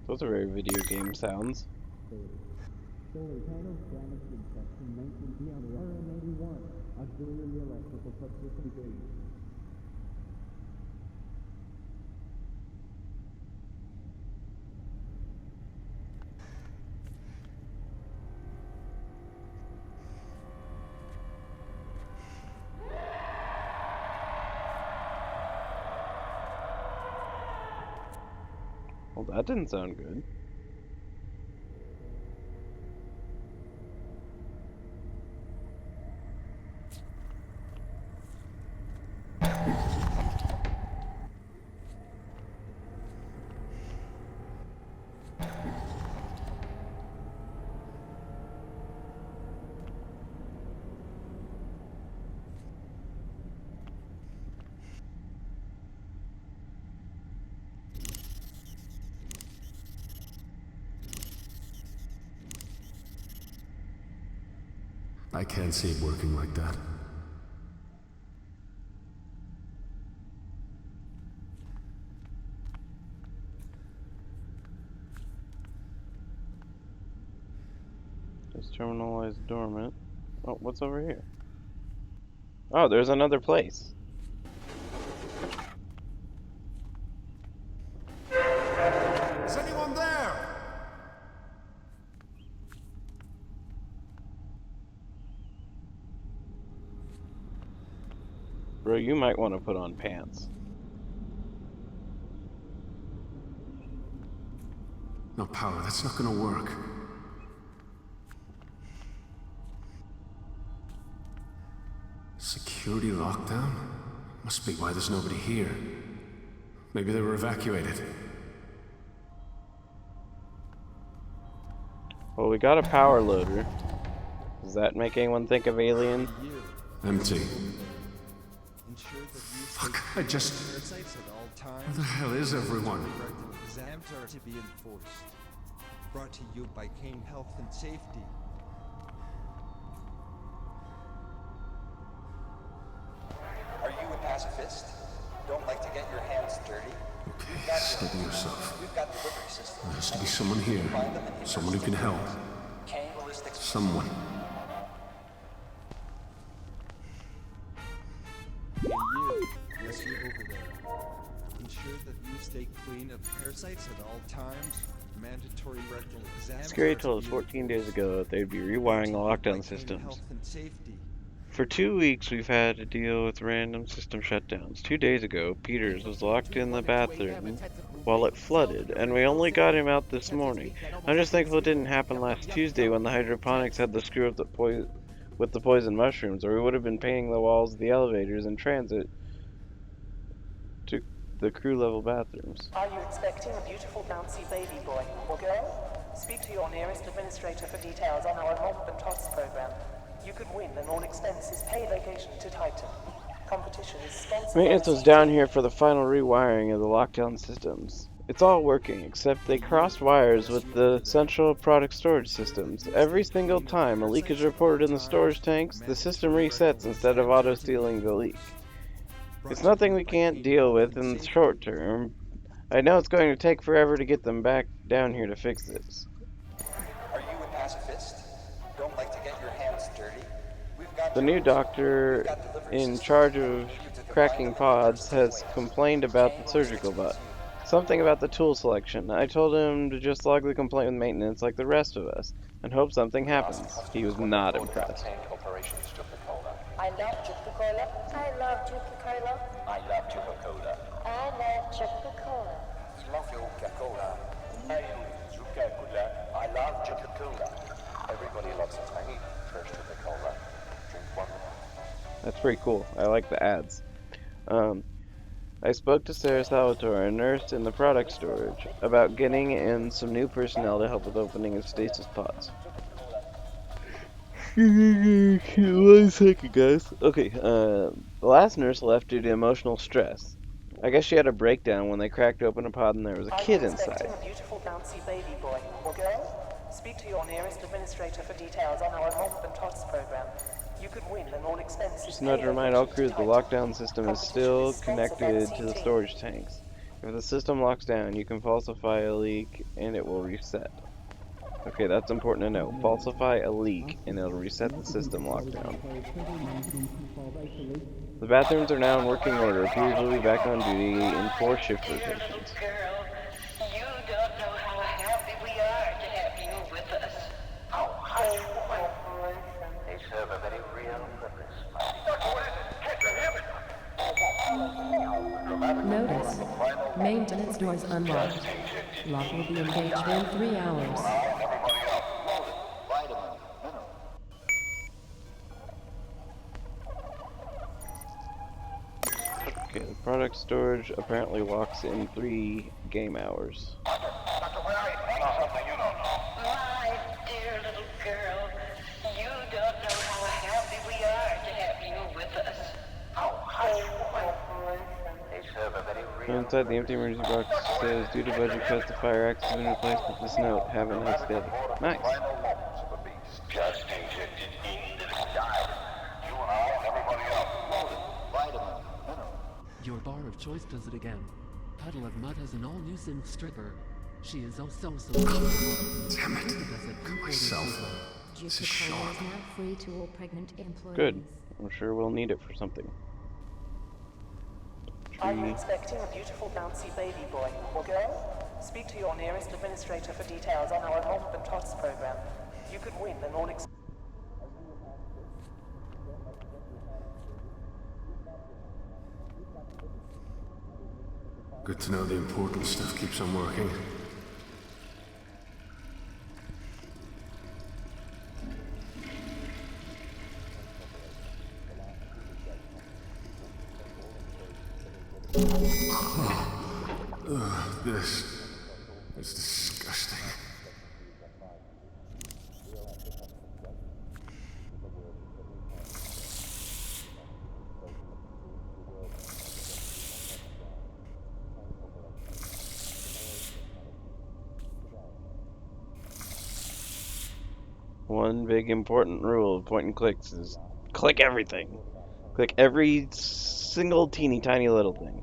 Those are very video game sounds. Solar panels damaged in section 19B on the RM81. Auxiliary electrical subsystem failure. Well, that didn't sound good. I can't see it working like that. This terminal lies dormant. Oh, what's over here? Oh, there's another place. Is anyone there? Bro, you might want to put on pants. No power, that's not gonna work. Security lockdown? Must be why there's nobody here. Maybe they were evacuated. Well, we got a power loader. Does that make anyone think of aliens? Empty. Ensure that you Fuck, I just... parasites at all times. Where the hell is everyone? Exams are to be enforced. Brought to you by Kane Health and Safety. Are you a pacifist? Don't like to get your hands dirty? Okay, steady yourself. We've got delivery systems. There has to be someone here. Someone who can help. Kane Ballistics. Someone. Hey you, yes you over there. Ensure that you stay clean of parasites at all times. Mandatory rectal exams. Scary are to told us be 14 days enforced. ago that they'd be rewiring the Brought to you by lockdown Kane systems. Health and Safety. For 2 weeks, we've had to deal with random system shutdowns. 2 days ago, Peters was locked in the bathroom while it flooded, and we only got him out this morning. I'm just thankful it didn't happen last Tuesday when the hydroponics had the screw up with the poison mushrooms, or we would have been painting the walls of the elevators in transit to the crew level bathrooms. Are you expecting a beautiful bouncy baby boy or girl? Speak to your nearest administrator for details on our Romp and Tots program. You could win an all-expenses paid vacation to Titan. Competition is sponsored. Maintenance was down here for the final rewiring of the lockdown systems. It's all working, except they crossed wires with the central product storage systems. Every single time a leak is reported in the storage tanks, the system resets instead of auto-stealing the leak. It's nothing we can't deal with in the short term. I know it's going to take forever to get them back down here to fix this. Are you a pacifist? Don't like to get your hands dirty? We've got The new doctor in charge of cracking pods has complained about the surgical bot. Something about the tool selection. I told him to just log the complaint with maintenance like the rest of us, and hope something happens. He was not impressed. I love Jupicola. I love Jupicola. I love Coca-Cola. I love Jupicola. Coca-Cola. Hey, Coca-Cola. I love Coca-Cola. Everybody loves a tiny fresh Coca-Cola. Drink one. That's pretty cool. I like the ads. I spoke to Sarah Salvatore, a nurse in the product storage, about getting in some new personnel to help with opening of stasis pods. One second, guys. Okay, the last nurse left due to emotional stress. I guess she had a breakdown when they cracked open a pod and there was a kid Are you inside. expecting a beautiful bouncy baby boy or girl? Speak to your nearest administrator for details on our Romp and Tots program. You could win an all-expenses Just another paid reminder, all vacation crews, the to Titan. lockdown system is Competition still is sponsored by connected to the CT. storage tanks. If the system locks down, you can falsify a leak and it will reset. Okay, that's important to know. Falsify a leak and it'll reset the system lockdown. The bathrooms are now in working order. Peters will be back on duty in 4 shift rotations. Girl, you don't know how happy we are to have you with us. Oh, hush, woman. They serve a very real purpose. Notice. Maintenance doors unlocked. Lock will be engaged in 3 hours. Okay, the product storage apparently locks in 3 game hours. My dear little girl, you don't know how happy we are to have you with us. Oh, hush, woman. They serve a very real Inside the empty emergency box says, due to budget cuts, the fire axe has been replaced with this note. Have a nice day. Nice. final moments of the beast. Just injected into the dive. You and I and everybody else. Vitamin, mineral. Your bar of choice does it again. Puddle of Mud has an all-new sim stripper. She is also so Damn it. Got myself. This is Duke Sean. is now free to all pregnant employees. Good. I'm sure we'll need it for something. Are you expecting a beautiful bouncy baby boy or girl? Speak to your nearest administrator for details on our enrollment tots program. You could win an all Good to know the important stuff keeps on working. This is disgusting. One big important rule of point and clicks is click everything. Click every single teeny tiny little thing.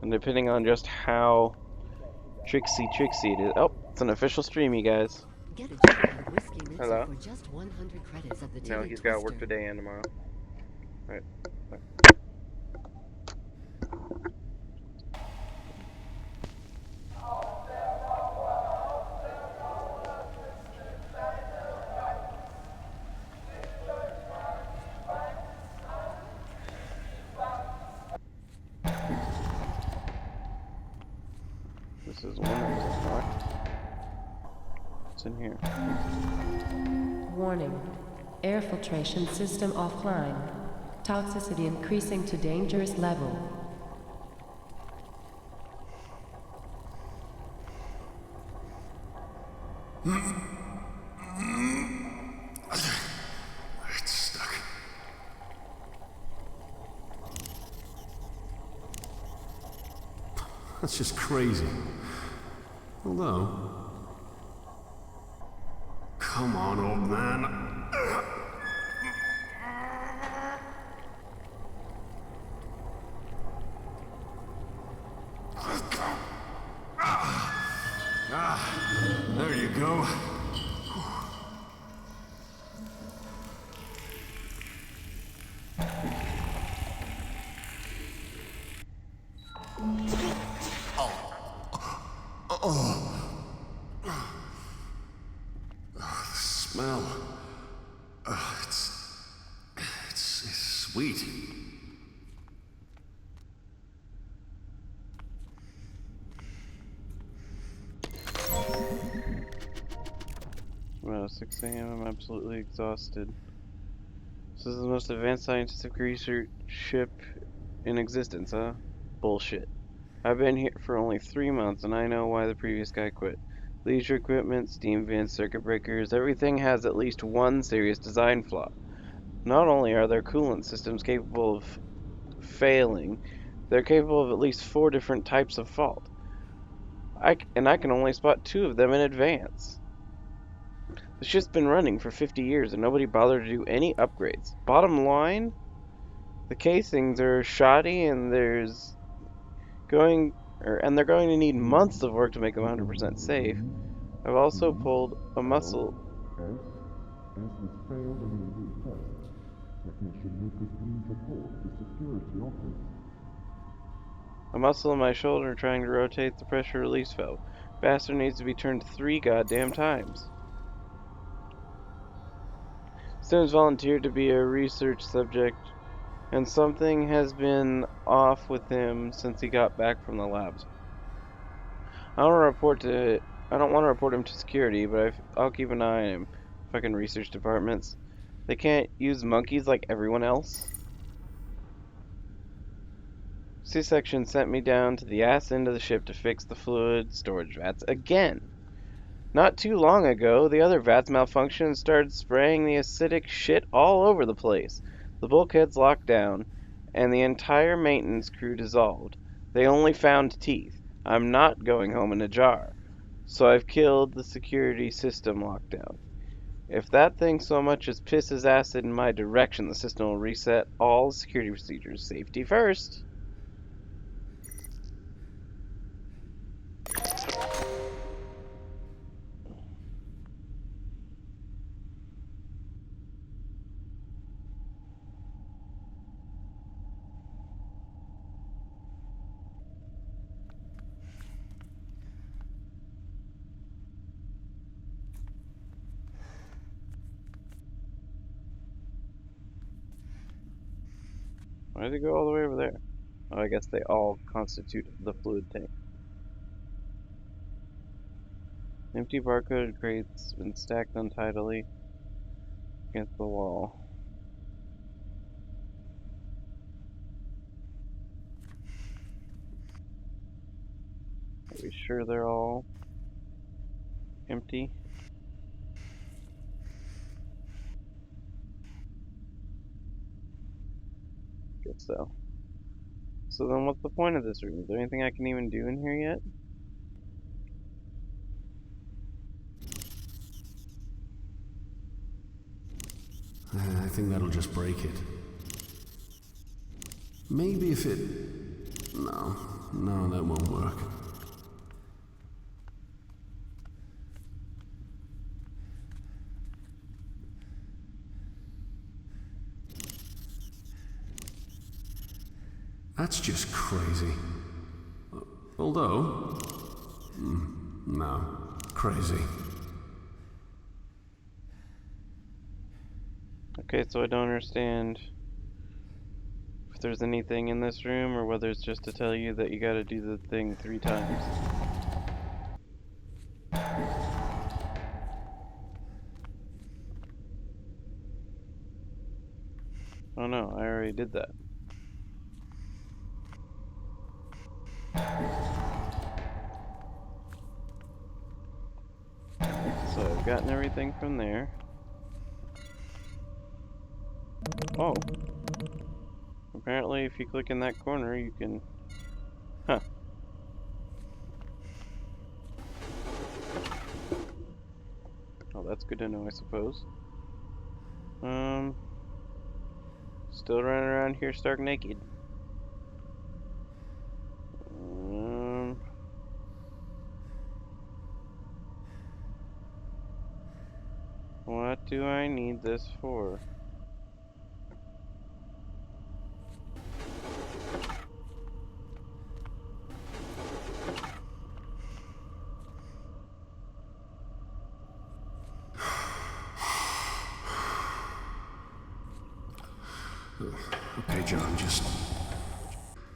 And depending on just how tricksy it is. Oh, it's an official stream, you guys. Get a jar of whiskey mixer Hello? for just 100 credits of the No, Tilly he's got work Twister. today and tomorrow. Right. This is one that was locked. What's in here? Warning. Air filtration system offline. Toxicity increasing to dangerous level. It's stuck. That's just crazy. Although... Come on, old man. There you go. Smell. It's sweet. Well, 6 a.m. I'm absolutely exhausted. This is the most advanced scientific research ship in existence, huh? Bullshit. I've been here for only 3 months and I know why the previous guy quit. Leisure equipment, steam vents, circuit breakers, everything has at least one serious design flaw. Not only are their coolant systems capable of failing, they're capable of at least 4 different types of fault. I can only spot 2 of them in advance. The ship's been running for 50 years and nobody bothered to do any upgrades. Bottom line, The casings are shoddy, and there's going and they're going to need months of work to make them 100% safe. I've also pulled a muscle. S has failed an EV test. Technician Lucas please report to security office. A muscle in my shoulder trying to rotate the pressure release valve. Bastard needs to be turned 3 goddamn times. Students volunteered to be a research subject, and something has been off with him since he got back from the labs. I don't want to report him to security, but I'll keep an eye on him. Fucking research departments. They can't use monkeys like everyone else. C-section sent me down to the ass end of the ship to fix the fluid storage vats again. Not too long ago, the other vats malfunctioned and started spraying the acidic shit all over the place. The bulkheads locked down, and the entire maintenance crew dissolved. They only found teeth. I'm not going home in a jar. So I've killed the security system lockdown. If that thing so much as pisses acid in my direction, the system will reset all security procedures. Safety first. Why did it go all the way over there? Oh, I guess they all constitute the fluid tank. Empty barcode crates been stacked untidily against the wall. Are we sure they're all empty? Guess so. So then what's the point of this room? Is there anything I can even do in here yet? I think that'll just break it. Maybe if it... No, that won't work. That's just crazy. Although... no. Crazy. Okay, so I don't understand if there's anything in this room or whether it's just to tell you that you gotta do the thing 3 times. Oh no, I already did that. So I've gotten everything from there. Oh. Apparently if you click in that corner you can... Huh. Oh, that's good to know, I suppose. Still running around here stark naked. What do I need this for? Okay, John, just...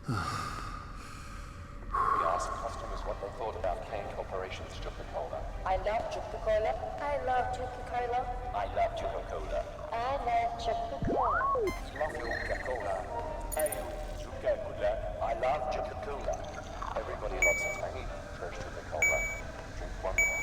We asked customers what they thought about Kane Corporation's Coca-Cola. I love Coca-Cola. I love Coca-Cola. I love Coca-Cola. I love Coca-Cola. Love Coca-Cola. Hey, Coca-Cola. I love Coca-Cola. Everybody loves a tiny fresh Coca-Cola. Drink one more.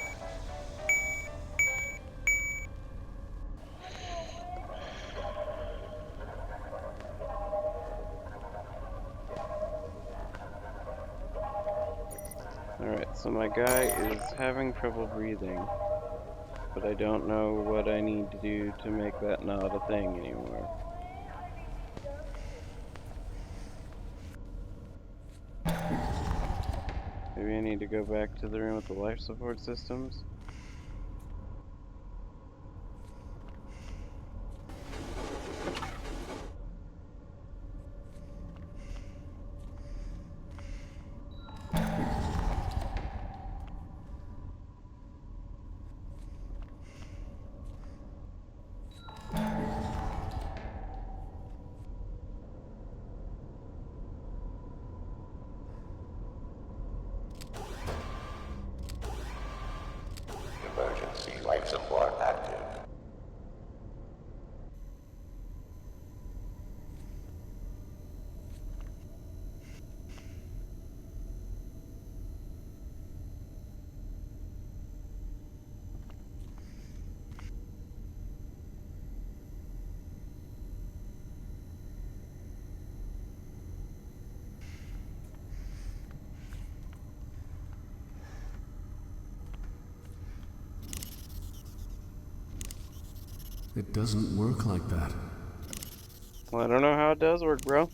Alright, so my guy is having trouble breathing, but I don't know what I need to do to make that not a thing anymore. Maybe I need to go back to the room with the life support systems. Emergency life support active. It doesn't work like that. Well, I don't know how it does work, bro.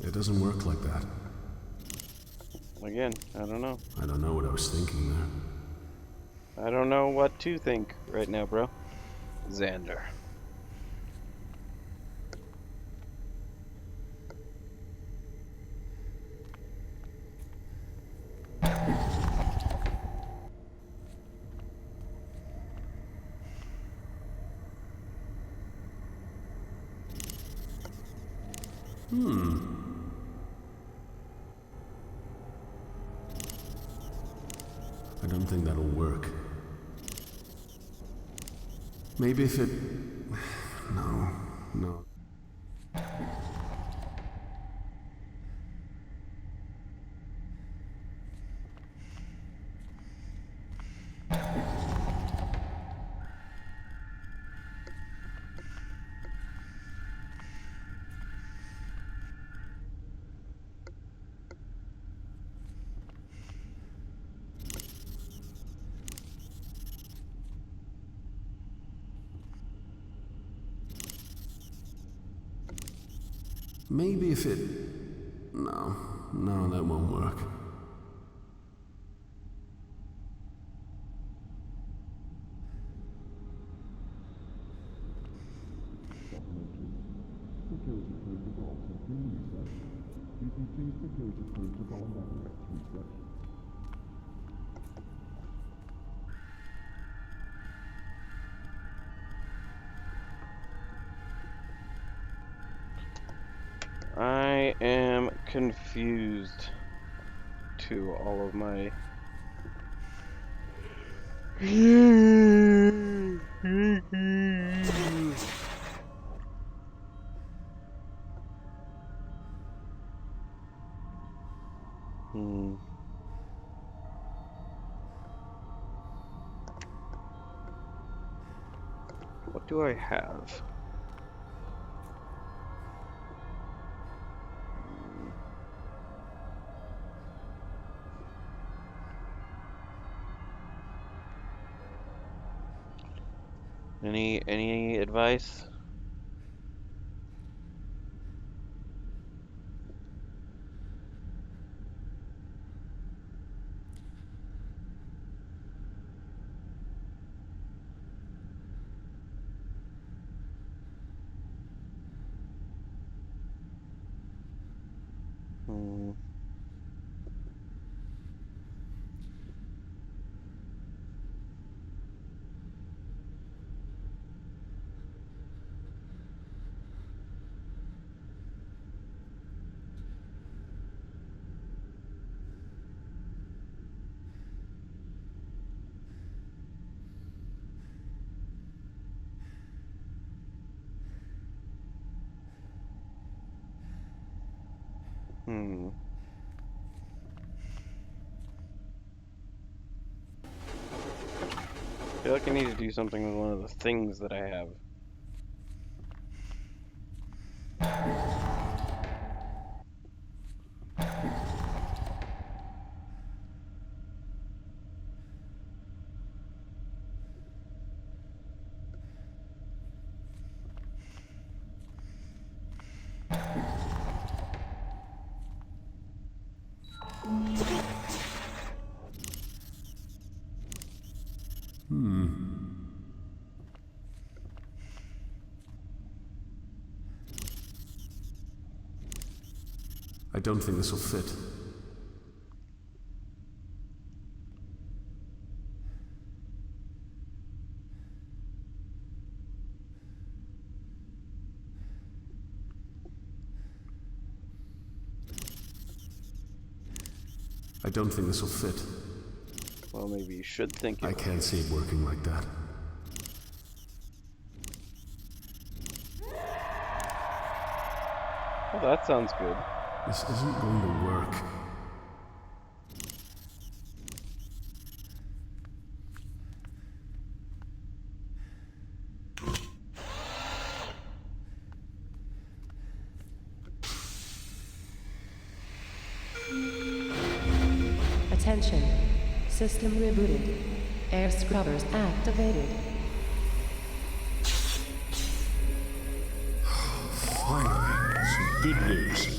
It doesn't work like that. Again, I don't know. I don't know what I was thinking there. I don't know what to think right now, bro. Xander. I don't think that'll work. Maybe if it... No, no. Maybe if it... No, no, that won't work. Security protocols have been reset. BPT security protocol networks reset. I am confused to all of my... What do I have? Any advice? I feel like I need to do something with one of the things that I have. I don't think this will fit. I don't think this will fit. Well, maybe you should think it. I can't see it working like that. Well, that sounds good. This isn't going to work. Attention. System rebooted. Air scrubbers activated. Finally, some good news.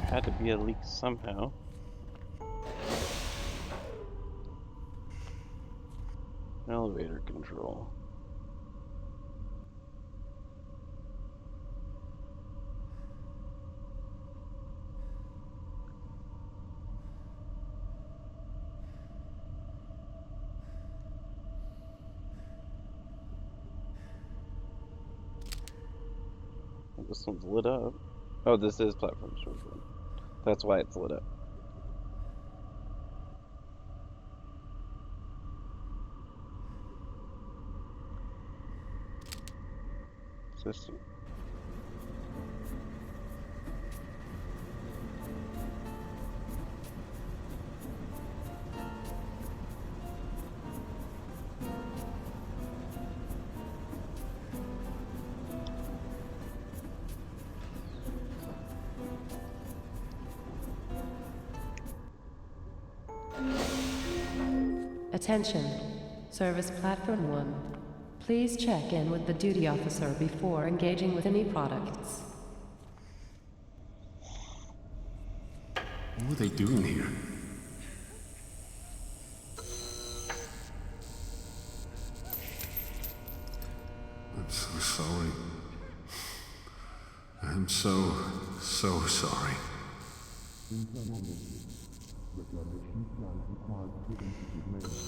Had to be a leak somehow. Elevator control. This one's lit up. Oh, this is platform storage one. That's why it's lit up. System. Attention. Service Platform 1. Please check in with the duty officer before engaging with any products. What were they doing here? I'm so sorry. I'm so sorry. Reclamation plan requires preventive maintenance.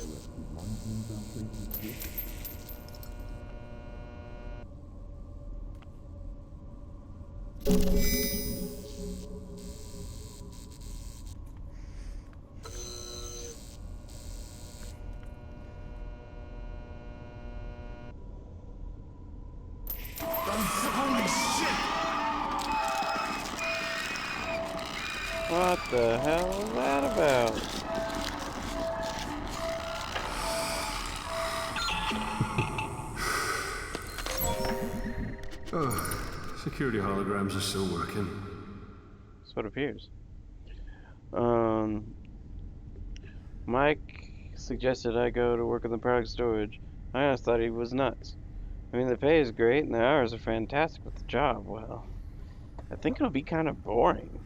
Directive 19-86. Holy shit! What the hell is that about? Security holograms are still working. So it appears. Mike suggested I go to work in the product storage. I honestly thought he was nuts. I mean, the pay is great and the hours are fantastic, but the job, well, I think it'll be kind of boring.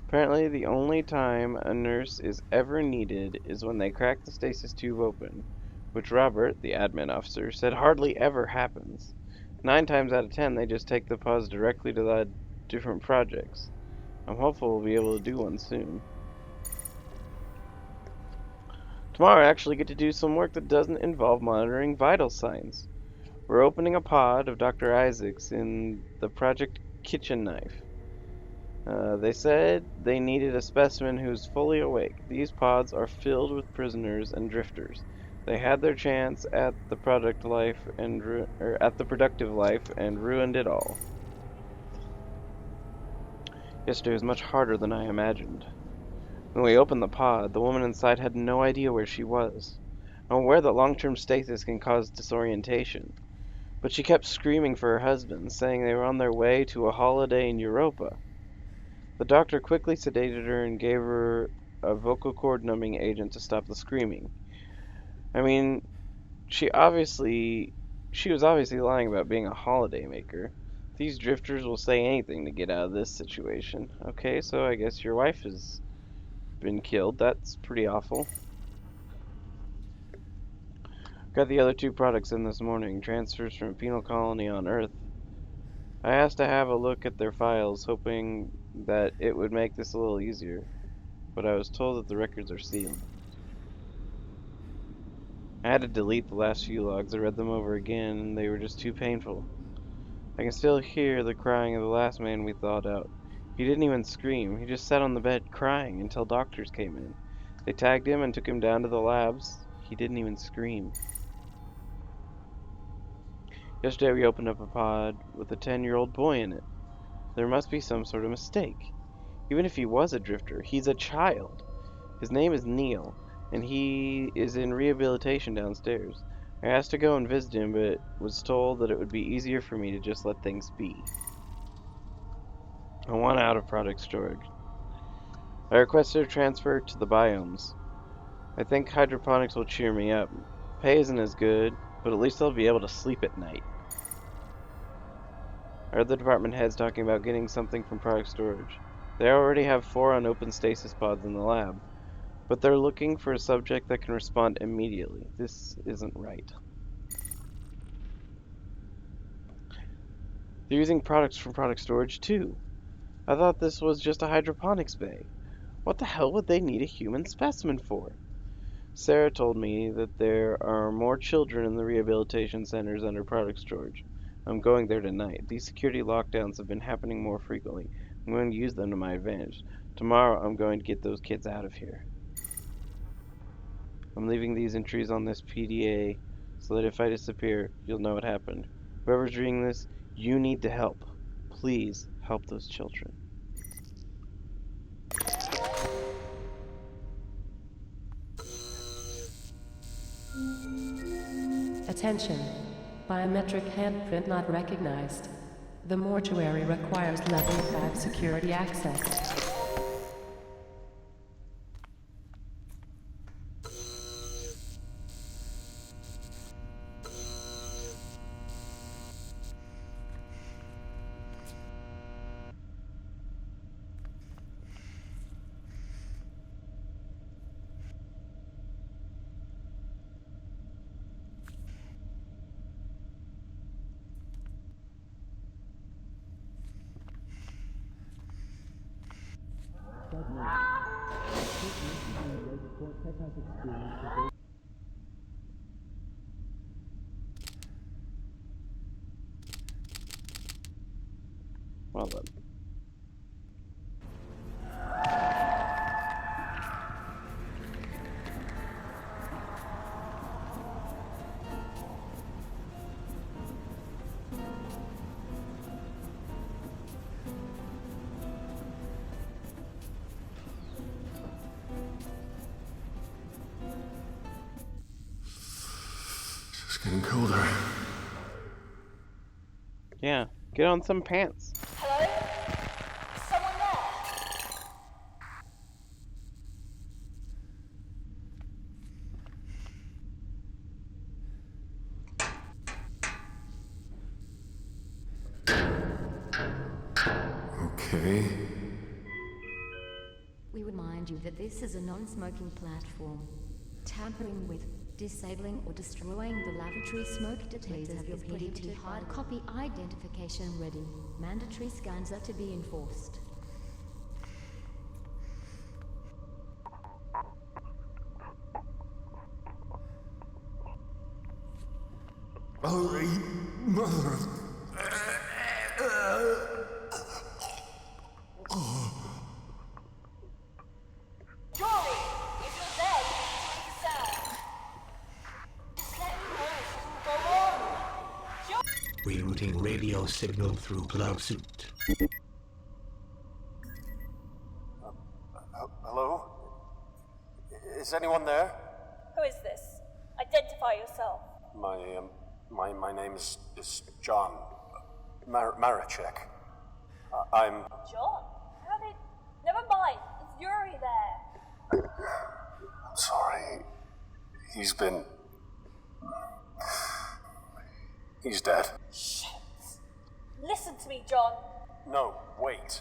Apparently, the only time a nurse is ever needed is when they crack the stasis tube open, which Robert, the admin officer, said hardly ever happens. 9 times out of 10, they just take the pods directly to the different projects. I'm hopeful we'll be able to do one soon. Tomorrow I actually get to do some work that doesn't involve monitoring vital signs. We're opening a pod of Dr. Isaac's in the Project Kitchen Knife. They said they needed a specimen who's fully awake. These pods are filled with prisoners and drifters. They had their chance at the productive life and ruined it all. Yesterday was much harder than I imagined. When we opened the pod, the woman inside had no idea where she was. I'm aware that long-term stasis can cause disorientation, but she kept screaming for her husband, saying they were on their way to a holiday in Europa. The doctor quickly sedated her and gave her a vocal cord numbing agent to stop the screaming. I mean, she She was obviously lying about being a holiday maker. These drifters will say anything to get out of this situation. Okay, so I guess your wife has been killed. That's pretty awful. Got the other two products in this morning, transfers from a penal colony on Earth. I asked to have a look at their files, hoping that it would make this a little easier, but I was told that the records are sealed. I had to delete the last few logs. I read them over again, and they were just too painful. I can still hear the crying of the last man we thawed out. He didn't even scream. He just sat on the bed crying until doctors came in. They tagged him and took him down to the labs. He didn't even scream. Yesterday we opened up a pod with a 10-year-old boy in it. There must be some sort of mistake. Even if he was a drifter, he's a child. His name is Neil, and he is in rehabilitation downstairs. I asked to go and visit him, but was told that it would be easier for me to just let things be. I want out of product storage. I requested a transfer to the biomes. I think hydroponics will cheer me up. Pay isn't as good, but at least I'll be able to sleep at night. I heard the department heads talking about getting something from product storage. They already have 4 unopened stasis pods in the lab, but they're looking for a subject that can respond immediately. This isn't right. They're using products from product storage too. I thought this was just a hydroponics bay. What the hell would they need a human specimen for? Sarah told me that there are more children in the rehabilitation centers under product storage. I'm going there tonight. These security lockdowns have been happening more frequently. I'm going to use them to my advantage. Tomorrow I'm going to get those kids out of here. I'm leaving these entries on this PDA so that if I disappear, you'll know what happened. Whoever's reading this, you need to help. Please help those children. Attention. Biometric handprint not recognized. The mortuary requires level 5 security access. Well then. It's getting colder. Yeah, get on some pants. Hello? Is someone there? Okay. We remind you that this is a non-smoking platform. Tampering with, disabling or destroying the lavatory smoke detectors is prohibited. Hard copy identification ready. Mandatory scans are to be enforced. Holy mother. Jory, if you're there, you need to make a sound. Just let me know. Go on. Rerouting radio signal through cloud suit. Hello? Is anyone there? Who is this? Identify yourself. My name is John Marachek. I'm... John? How did... Never mind. It's Yuri there. I'm sorry. He's been... He's dead. Shit. Listen to me, John. No, wait.